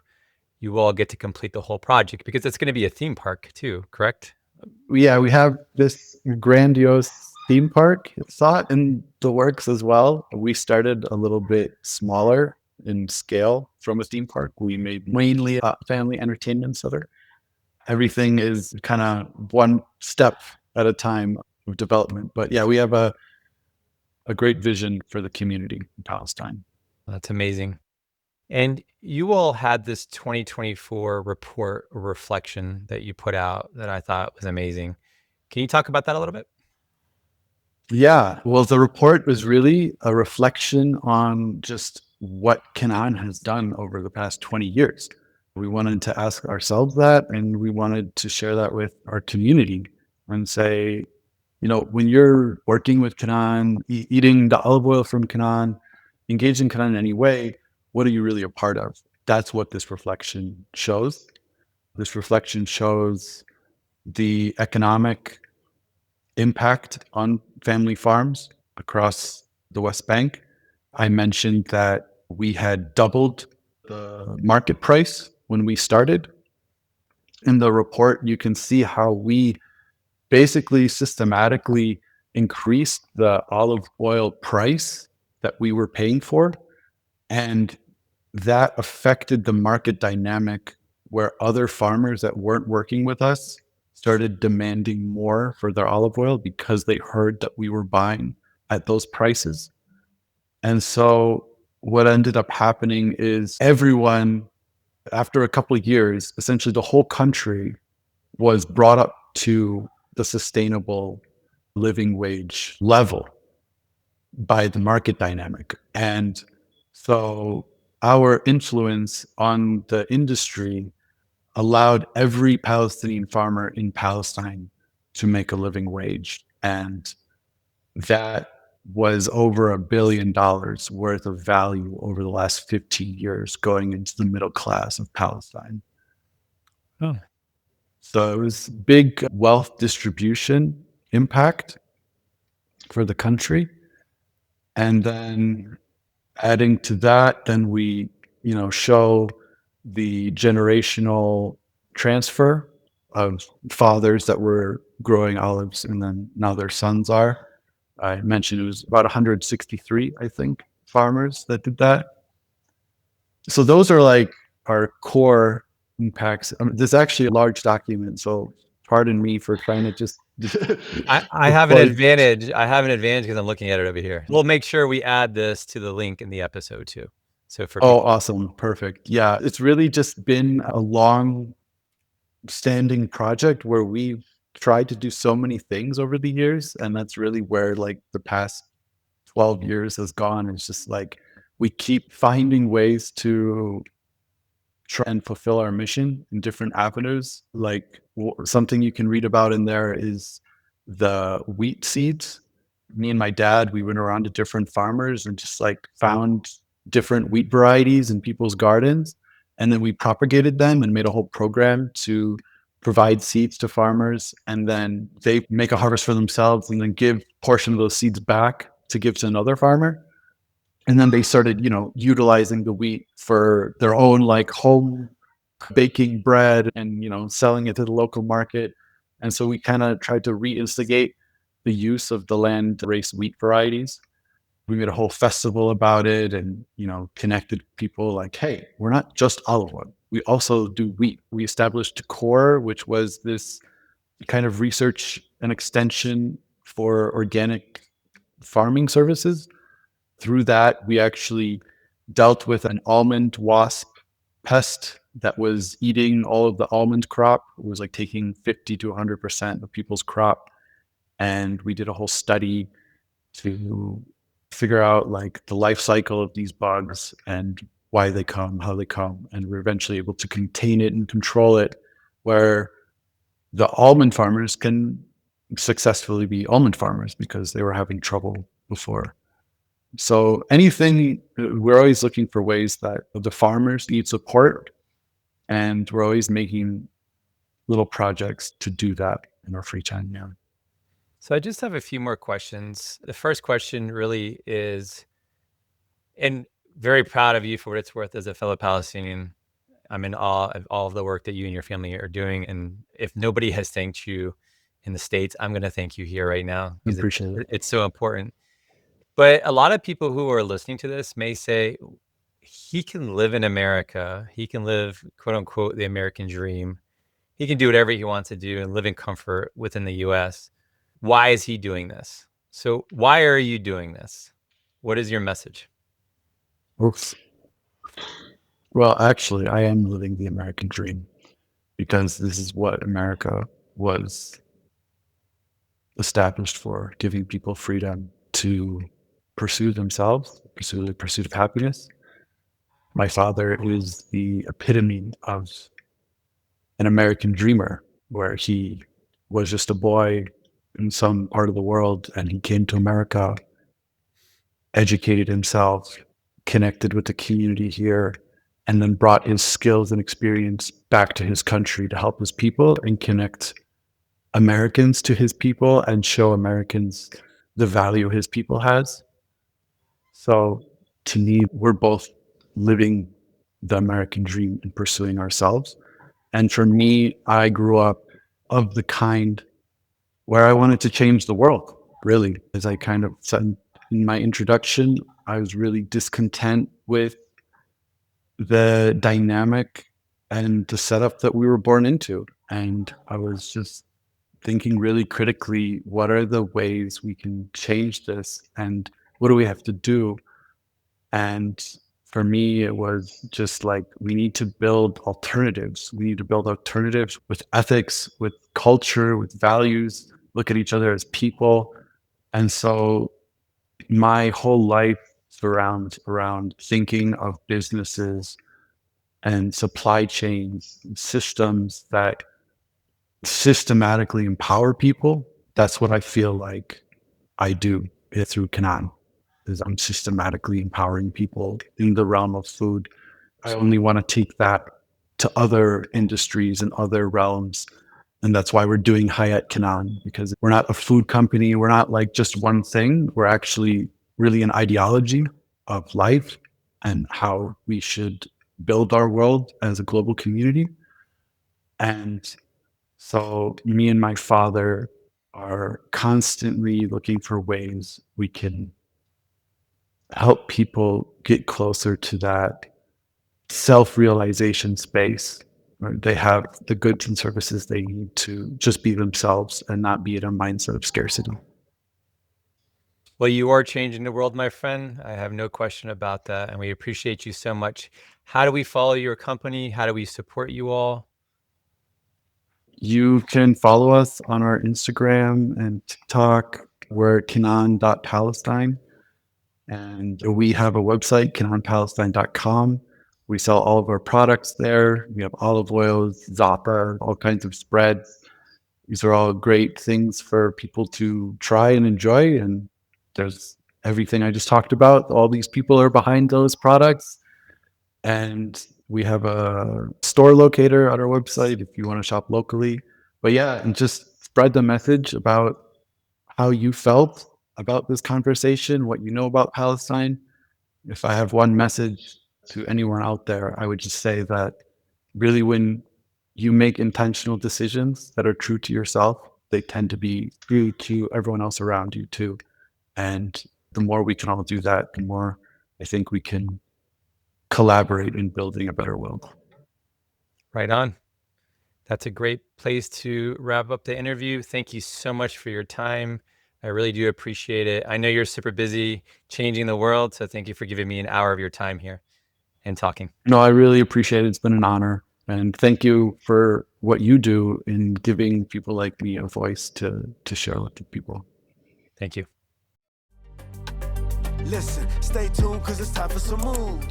you all get to complete the whole project because it's going to be a theme park too, correct? Yeah, we have this grandiose theme park thought in the works as well. We started a little bit smaller in scale from a theme park. We made mainly a family entertainment center. Everything is kind of one step at a time of development. But yeah, we have a great vision for the community in Palestine. That's amazing. And you all had this 2024 report or reflection that you put out that I thought was amazing. Can you talk about that a little bit? Yeah, well, the report was really a reflection on just what Canaan has done over the past 20 years. We wanted to ask ourselves that, and we wanted to share that with our community and say, when you're working with Canaan, eating the olive oil from Canaan, engaging Canaan in any way, what are you really a part of? That's what this reflection shows. This reflection shows the economic impact on family farms across the West Bank. I mentioned that we had doubled the market price when we started. In the report, you can see how we basically systematically increased the olive oil price that we were paying for. And that affected the market dynamic where other farmers that weren't working with us started demanding more for their olive oil because they heard that we were buying at those prices. And so what ended up happening is everyone, after a couple of years, essentially the whole country was brought up to the sustainable living wage level by the market dynamic. And so our influence on the industry allowed every Palestinian farmer in Palestine to make a living wage. And that was over $1 billion worth of value over the last 15 years going into the middle class of Palestine. Oh. So it was big wealth distribution impact for the country. And then adding to that, then we, show the generational transfer of fathers that were growing olives and then now their sons are. I mentioned it was about 163, I think, farmers that did that. So those are like our core impacts. There's actually a large document, so pardon me for trying to just. I have an advantage. I have an advantage because I'm looking at it over here. We'll make sure we add this to the link in the episode too. So for Oh, people, awesome. Perfect. Yeah. It's really just been a long standing project where we've tried to do so many things over the years. And that's really where like the past 12 years has gone. It's just like we keep finding ways to try and fulfill our mission in different avenues. Like something you can read about in there is the wheat seeds. Me and my dad, we went around to different farmers and just like found different wheat varieties in people's gardens. And then we propagated them and made a whole program to provide seeds to farmers. And then they make a harvest for themselves and then give a portion of those seeds back to give to another farmer. And then they started, utilizing the wheat for their own like home baking bread and, selling it to the local market. And so we kind of tried to reinstigate the use of the land race wheat varieties. We made a whole festival about it and, connected people like, hey, we're not just olive oil. We also do wheat. We established Core, which was this kind of research and extension for organic farming services. Through that, we actually dealt with an almond wasp pest that was eating all of the almond crop. It was like taking 50 to 100% of people's crop. And we did a whole study to figure out like the life cycle of these bugs and why they come, how they come. And we're eventually able to contain it and control it, where the almond farmers can successfully be almond farmers because they were having trouble before. So anything, we're always looking for ways that the farmers need support, and we're always making little projects to do that in our free time. Yeah. so I just have a few more questions. The first question really is, and very proud of you for what it's worth as a fellow Palestinian. I'm in awe of all of the work that you and your family are doing. And if nobody has thanked you in the States, I'm going to thank you here right now I because appreciate it. it's so important. But a lot of people who are listening to this may say, he can live in America. He can live, quote unquote, the American dream. He can do whatever he wants to do and live in comfort within the US. Why is he doing this? So why are you doing this? What is your message? Oops. Well, actually, I am living the American dream because this is what America was established for, giving people freedom to pursue themselves, pursue the pursuit of happiness. My father is the epitome of an American dreamer, where he was just a boy in some part of the world and he came to America, educated himself, connected with the community here, and then brought his skills and experience back to his country to help his people and connect Americans to his people and show Americans the value his people has. So to me, we're both living the American dream and pursuing ourselves. And for me, I grew up of the kind where I wanted to change the world, really. As I kind of said in my introduction, I was really discontent with the dynamic and the setup that we were born into. And I was just thinking really critically, what are the ways we can change this? And what do we have to do? And for me, it was just like, we need to build alternatives. We need to build alternatives with ethics, with culture, with values, look at each other as people. And so my whole life surrounds around thinking of businesses and supply chains, and systems that systematically empower people. That's what I feel like I do through Canaan. Is I'm systematically empowering people in the realm of food. I only want to take that to other industries and other realms. And that's why we're doing Hayat Canaan, because we're not a food company. We're not like just one thing. We're actually really an ideology of life and how we should build our world as a global community. And so me and my father are constantly looking for ways we can help people get closer to that self-realization space where they have the goods and services they need to just be themselves and not be in a mindset of scarcity. Well, you are changing the world, my friend. I have no question about that. And we appreciate you so much. How do we follow your company? How do we support you all? You can follow us on our Instagram and TikTok. We're Canaan.Palestine. And we have a website, CanaanPalestine.com. We sell all of our products there. We have olive oils, za'atar, all kinds of spreads. These are all great things for people to try and enjoy. And there's everything I just talked about. All these people are behind those products. And we have a store locator on our website if you want to shop locally. But yeah, and just spread the message about how you felt about this conversation, what you know about Palestine. If I have one message to anyone out there, I would just say that really when you make intentional decisions that are true to yourself, they tend to be true to everyone else around you too. And the more we can all do that, the more I think we can collaborate in building a better world. Right on. That's a great place to wrap up the interview. Thank you so much for your time. I really do appreciate it. I know you're super busy changing the world, so thank you for giving me an hour of your time here and talking. No, I really appreciate it. It's been an honor. And thank you for what you do in giving people like me a voice to share with the people. Thank you. Listen, stay tuned, cause it's time for some mood.